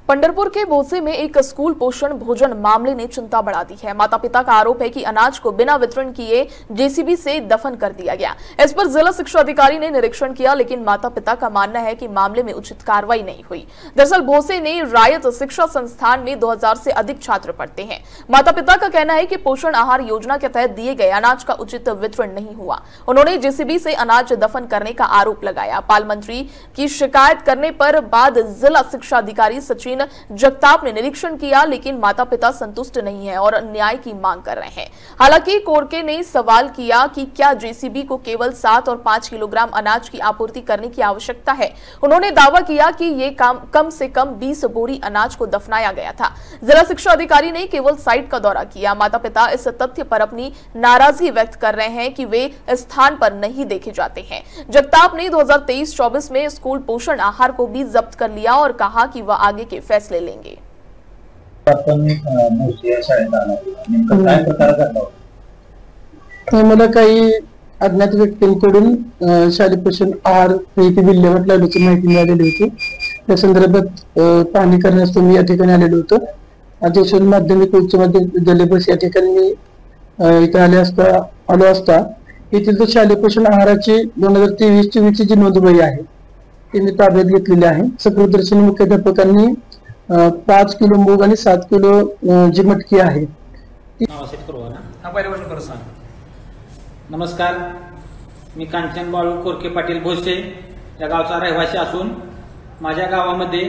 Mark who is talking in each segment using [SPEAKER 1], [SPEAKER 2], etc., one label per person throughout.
[SPEAKER 1] पंढरपुर के भोसे में एक स्कूल पोषण भोजन मामले ने चिंता बढ़ा दी है। माता पिता का आरोप है कि अनाज को बिना वितरण किए जेसीबी से दफन कर दिया गया। इस पर जिला शिक्षा अधिकारी ने निरीक्षण किया, लेकिन माता पिता का मानना है कि मामले में उचित कार्रवाई नहीं हुई। दरअसल भोसे ने रायत शिक्षा संस्थान में 2000 से अधिक छात्र पढ़ते हैं। माता पिता का कहना है कि पोषण आहार योजना के तहत दिए गए अनाज का उचित वितरण नहीं हुआ। उन्होंने जेसीबी से अनाज दफन करने का आरोप लगाया। पाल मंत्री की शिकायत करने पर बाद जिला शिक्षा अधिकारी सचिन जगताप ने निरीक्षण किया, लेकिन माता पिता संतुष्ट नहीं है और न्याय की मांग कर रहे हैं। हालांकि कोरके ने सवाल किया कि क्या जेसीबी को केवल 7 और 5 किलोग्राम अनाज की आपूर्ति करने की आवश्यकता है। उन्होंने दावा किया कि ये कम से कम 20 बोरी अनाज को दफनाया गया था। जिला शिक्षा अधिकारी ने केवल साइट का दौरा किया। माता पिता इस तथ्य पर अपनी नाराजगी व्यक्त कर रहे हैं कि वे स्थान पर नहीं देखे जाते हैं। जगताप ने 2023-24 में स्कूल पोषण आहार को भी जब्त कर लिया और कहा कि वह आगे के फैसले लेंगे।
[SPEAKER 2] मला काही अज्ञात व्यक्तींकडून शालेय पोषण आहार विल्हेवाट लावल्याची माहिती मिळालेली होती। त्या संदर्भात पाहणी करण्यास मी या ठिकाणी आलेलो होतो। आदेश माध्यमिक उच्च माध्यमिक विद्यालय बस या ठिकाणी मी इथे आलो असता येथील जो शालेय पोषण आहाराची 2023-24 ची जी नोंदवही आहे ती मी ताब्यात घेतलेली आहे। सकृदर्शनी मुख्याध्यापकांनी 5 किलो मूग आणि 7 किलो जी मटकी आहे।
[SPEAKER 3] नमस्कार, मी कांचन बाळू कोरके पाटील भोसे या गावचा रहिवासी असून माझ्या गावामध्ये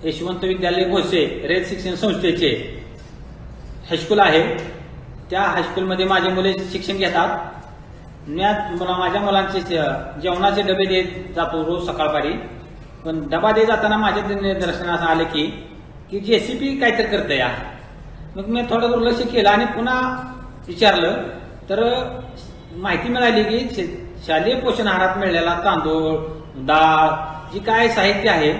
[SPEAKER 3] यशवंत विद्यालय भोसे रेत शिक्षण संस्थेचे हायस्कूल आहे। त्या हायस्कूलमध्ये माझे मुले शिक्षण घेतात। माझ्या मुलांचे जेवणाचे डबे देत जातो रोज सकाळपारी, पण डबा देत जाताना माझ्या निदर्शनास आले की जेसीबी काहीतरी करते या। मग मी थोडं दुर्लक्ष केलं आणि पुन्हा विचारलं तर माहिती मिळाली की शालेय पोषण आहारात मिळालेला तांदूळ, डाळ जी काय साहित्य आहे